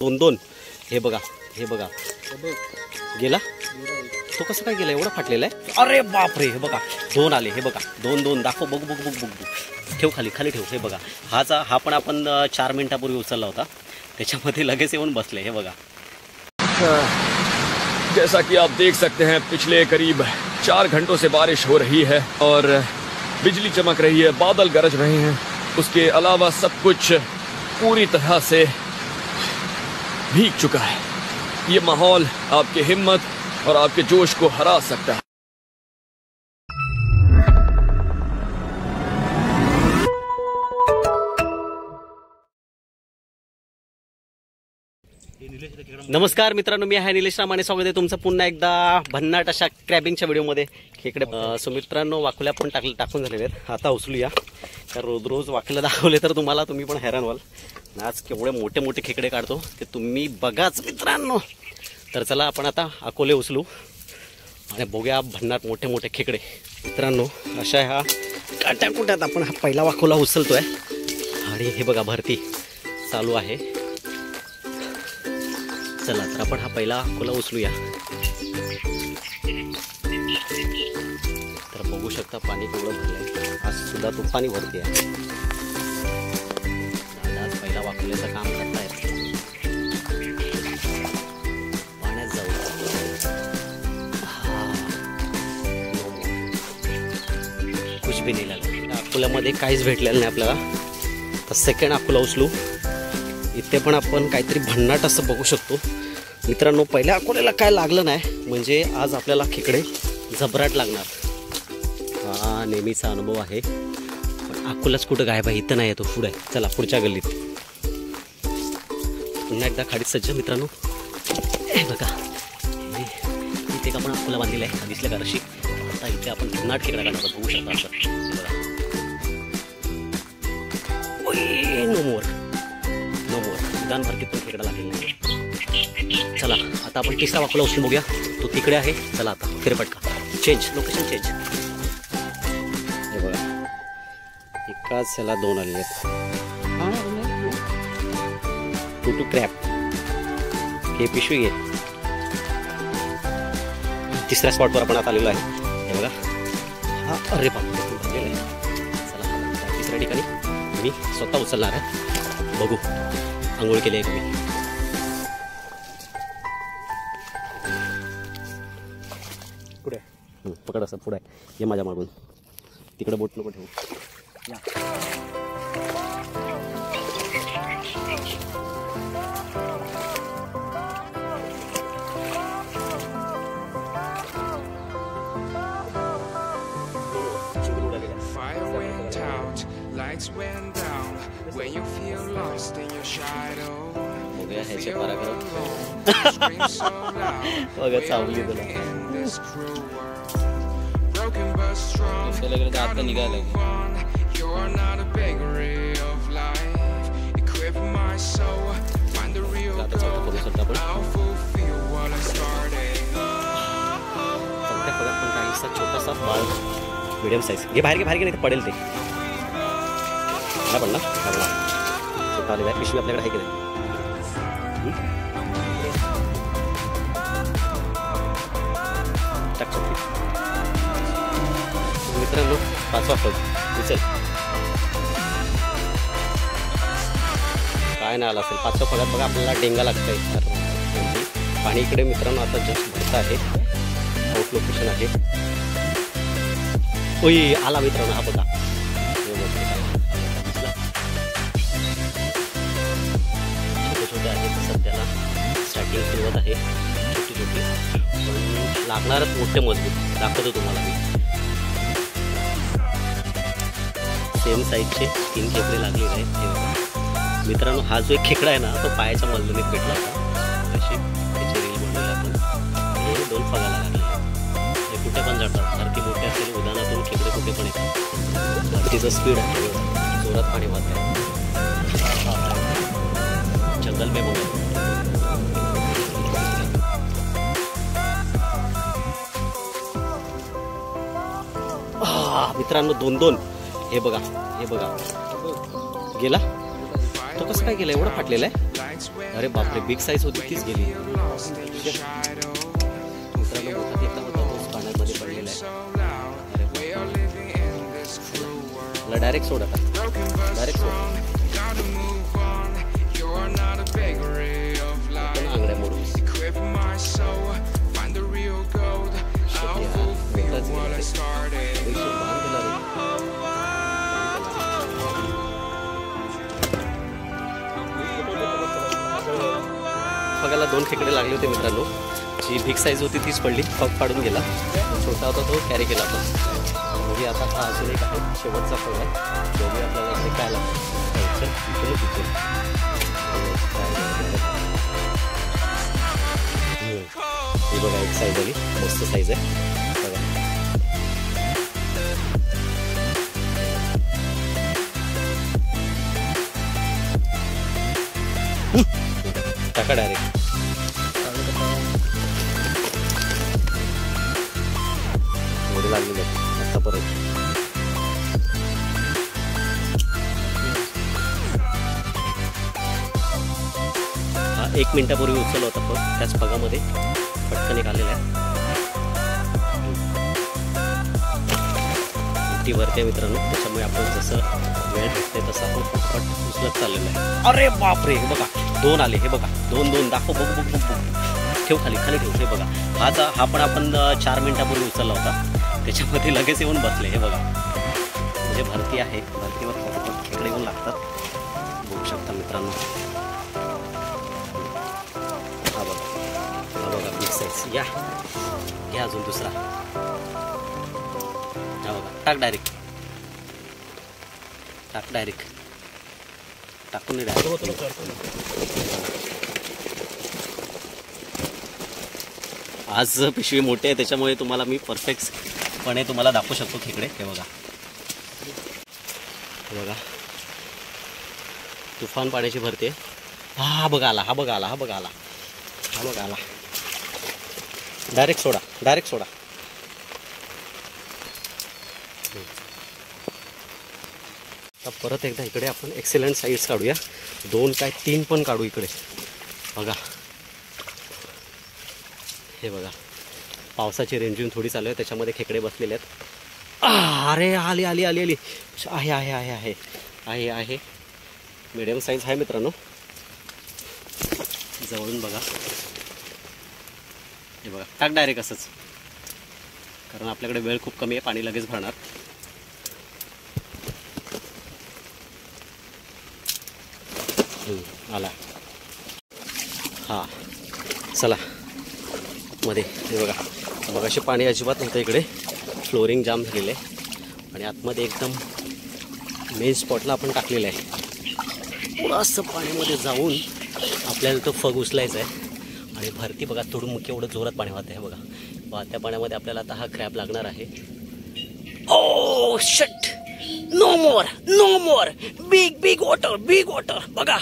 दोन दोन हे बघा गेला तो कसं काय गेला एवढा फाटलेला आहे. अरे बापरे हे बघा दोन आले हे बघा दोन दोन दाखव बघ बघ बघ बघ ठेव खाली खाली ठेव. हे बघा हा पण आपण 4 मिनिटापूर्वी उचलला होता त्याच्यामध्ये लगेच येऊन बसले हे बघा. जैसा कि आप देख सकते हैं पिछले करीब 4 घंटों से बारिश हो रही है और बिजली चमक रही है, बादल गरज रहे हैं, उसके अलावा सब कुछ पूरी तरह से भीग चुका है. ये माहौल आपकी हिम्मत और आपके जोश को हरा सकता है. नमस्कार मित्रांनो, मी आहे निलेश राम आणि स्वागत आहे तुमचं पुन्हा एकदा भन्नाट अशा क्रॅबिंगच्या व्हिडिओमध्ये. खेकडे सो मित्रांनो वाकुल्या पण टाकून झालेले आहेत. आता उचलूया तर रोज रोज वाकुल्या दाखवले तर तुम्ही पण हैराण व्हाल. आज केवढे मोठे मोठे खेकडे काढतो ते तुम्ही बघाच मित्रांनो. तर चला आपण आता अकोले उचलू आणि बघूया भन्नाट मोठे मोठे खेकडे. मित्रांनो अशा ह्या काट्याकुट्यात आपण हा पहिला वाकोला उचलतोय आणि हे बघा भरती चालू आहे. चला तर आपण हा पहिला अकोला उचलूया. तर बघू शकता पाणी केवढं भरलंय. आज सुद्धा तुफानी भरती आहे. आज पहिला वाकोल्याचं काम करतायत. पाण्यात जाऊ कुछ भी नाही लागलं. अकोल्यामध्ये काहीच भेटलेलं नाही आपल्याला. तर सेकंड अकोला उचलू. इथे पण आपण काहीतरी भन्नाट असं बघू शकतो मित्रांनो. पहिल्या अकोल्याला काय लागलं नाही म्हणजे आज आपल्याला खेकडे जबराट लागणार. हा नेहमीचा अनुभव आहे. पण अकोलाच कुठं गायब आहे, इथं नाही येतो पुढे. चला पुढच्या गल्लीत पुन्हा एकदा खाडीत सज्ज मित्रांनो. हे बघा इथे का आपण अकोला बांधलेला आहे दिसलं का रशी. आता इथे आपण भन्नाट खेकडा काढणार बघू शकता असं. नो मोर दान भरतीतून खेकडा लागलेला आहे. चला आता आपण तिसरा वाकोला उचलून बघूया. तो तिकडे आहे. चला आता फेरफटका चेंज लोकेशन चेंज. हे बघा एकाच ह्याला 2 आलेले आहेत. टू क्रॅप हे पिशवी घे. तिसऱ्या स्पॉटवर आपण आता आलेलो आहे. हे बघा हा अरे बापरे भरलेला आहे. चला तिसऱ्या ठिकाणी मी स्वतः उचलणार आहे. बघू आंघोळ केली आहे तुम्ही. पुढे पकड असं पुढे ये माझ्या मागून. तिकडे बोट नको ठेवू. या बघा चावली तुला. आता निघालं काहीसा छोटासा बाळ मिडियम साईज घे. बाहेर घे नाही तर पडेल ते. पण ना छोटा आलेला आहे. पिशवी आपल्याकडे आहे की नाही. मित्रांनो 5वा फळ उचल. काय नाही आला असेल 5व्या फळात बघा आपल्याला डेंगा लागतंय. तर पाणी इकडे मित्रांनो आता जस्ट भरत आहे. आउट लोकेशन आहे. ओय आला मित्रांनो हा बघा. छोटे छोटे आहे सध्याला स्टार्टिंग सुरुवात आहे. छोटी छोटी पण लागणारच मोठे मजबूत दाखवतो तुम्हाला मी. सेम साईजचे 3 खेकडे लागलेले आहेत. मित्रांनो हा जो एक खेकडा आहे ना तो पायाच्या मल्लनीत भेटला होता. अशी त्याची रील बनवली आपण. हे 2 फगाला लागले. हे कुठे पण जातात. सारखे मोठे असलेले उदाहरणातून खेकडे कुठे पण येतात. भरतीचं स्पीड आहे जोरात पाणी वाहत आहे. जंगल में बघा मित्रांनो 2-2 हे बघा गेला तो कसं काय गेला एवढा फाटलेला आहे. अरे बापरे, बिग साईज होती तीच गेली. मित्रांनो मोठा खेकडा होता तोच पाण्यामध्ये पडलेला आहे. मला डायरेक्ट सोड आता, डायरेक्ट सोड. आंगड्या मोडून फगाला 2 खेकडे लागले होते मित्रांनो. जी बिग साईज होती तीच पडली, फग पाडून गेला. छोटा होता तो कॅरी केला आपण. म्हणजे आता हा अजून एक आहे, शेवटचा फग आहे. दोन्ही आपल्याला इथे काय लागतं ही बघा, एक साईज आली, मस्त साईज आहे बघा. टाका डायरेक्ट. एवढे लागलेले आता परत. हा 1 मिनिटापूर्वी उचलला होता पण त्याच पगामध्ये पटकन एक आलेला आहे. ती भरते मित्रांनो, त्याच्यामुळे आपण जसं वेळ भेटते तसं आपण पटपट उचलत चाललेलं आहे. अरे बापरे, हे बघा 2 आले, हे बघा 2 दाखव. बघ बघ बघ बघ, ठेव खाली खाली ठेव. हे बघा, हा पण आपण 4 मिनिटापूर्वी उचलला होता, त्याच्यामध्ये लगेच येऊन बसले. हे बघा, म्हणजे भरती आहे, भरतीवर पटपट खेकडे येऊन लागतात. बघू शकता मित्रांनो. हा बघा बिग साईज. या घ्या अजून दुसरा. हा बघा, टाक डायरेक्ट, टाक डायरेक्ट, टाकून डायरेक्ट. आज पिशवी मोठी आहे त्याच्यामुळे तुम्हाला मी परफेक्टपणे तुम्हाला दाखवू शकतो खेकडे. हे बघा, हे बघा, तुफान पाण्याची भरते. हा बघा आला, हा बघा आला, हा बघा आला, हा बघा आला. Direct soda, direct soda. आता परत एकदा इकडे आपण एक्सेलंट साईज काढूया. 2 काय 3 पण काढू इकडे. बघा, हे बघा, पावसाची रेंजिंग थोडी चालू आहे, त्याच्यामध्ये खेकडे बसलेले आहेत. अरे आली आली आली आली. आहे आहे आहे आहे आहे आहे मीडियम साईज आहे मित्रांनो. जवळून बघा, हे बघा, टाक डायरेक्ट असंच, कारण आपल्याकडे वेळ खूप कमी आहे, पाणी लगेच भरणार. आला. हा चला मध्ये. हे बघा, मगाशी पाणी अजिबात नव्हतं इकडे, फ्लोरिंग जाम झालेलं आहे आणि आतमध्ये एकदम मेन स्पॉटला आपण टाकलेलं आहे. थोडंसं पाण्यामध्ये जाऊन आपल्याला तो फग उचलायचा आहे. आणि भरती बघा, थोडं मुख्य एवढं जोरात पाणी वाहत आहे. बघा, वाहत्या पाण्यामध्ये आपल्याला आता हा क्रॅब लागणार आहे. Oh shit, no more, no more. Big big water, big water. बघा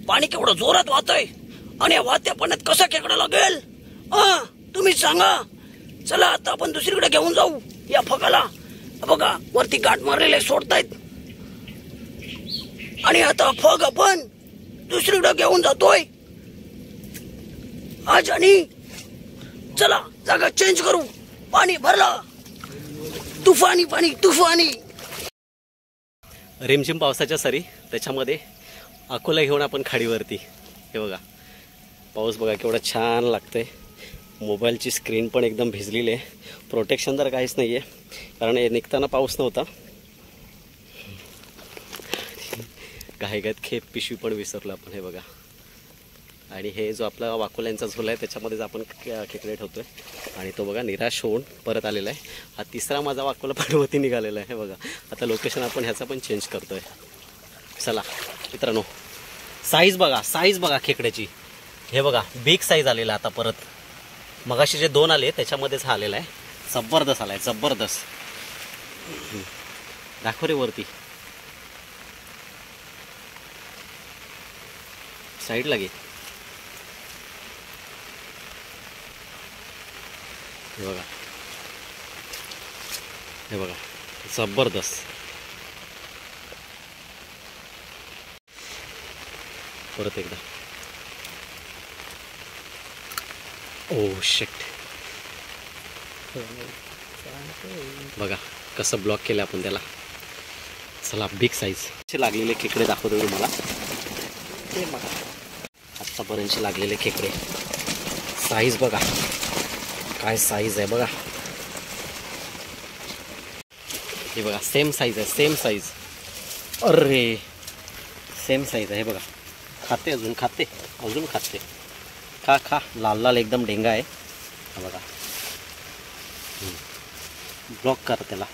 पाणी केवढं जोरात वाहतंय आणि वाहत्या पाण्यात कसा खेकडा लागेल तुम्ही सांगा. चला आता आपण दुसरीकडे घेऊन जाऊ या फगाला. बघा वरती गाठ मारलेले सोडतायत आणि आता फग आपण दुसरीकडे घेऊन जातोय आज. आणि चला जागा चेंज करू. पाणी भरला, तुफानी पाणी, तुफानी. रिमझिम पावसाच्या सरी, त्याच्यामध्ये अकोला घेऊन आपण खाडीवरती. हे बघा, पाऊस बघा केवढा छान लागतंय. मोबाईलची स्क्रीन पण एकदम भिजलेली आहे. प्रोटेक्शन तर काहीच नाही आहे, कारण निघताना पाऊस नव्हता. घाईघाईत खेप पिशवी पण विसरलो आपण. हे बघा, आणि हे जो आपला वाकोल्यांचा झोला आहे त्याच्यामध्येच आपण खेकडे ठेवतोय. आणि तो बघा निराश होऊन परत आलेला आहे. हा 3रा माझा वाकोला पाठवती निघालेला आहे. हे बघा, आता लोकेशन आपण ह्याचा पण चेंज करतोय. चला मित्रांनो, साईज बघा, साईज बघा खेकड्याची. हे बघा, बिग साईज आलेला आता परत. मगाशी जे 2 आले त्याच्यामध्येच हा आलेला आहे. जबरदस्त आलाय, जबरदस्त. दाखव रे वरती, साईडला घे. हे बघा, हे बघा, जबरदस्त. परत एकदा ओ शिट, बघा कसं ब्लॉक केलं आपण त्याला. चला बिग साईज लागलेले खेकडे दाखवतो तुम्हाला. ते बघा आत्तापर्यंत लागलेले खेकडे, साईज बघा काय साईज आहे बघा. हे बघा सेम साईज आहे, सेम साईज. अरे सेम साईज आहे बघा. खाते अजून खाते, अजून खाते. खा खा, लाल लाल एकदम डेंगा आहे. हा बघा, ब्लॉक कर त्याला.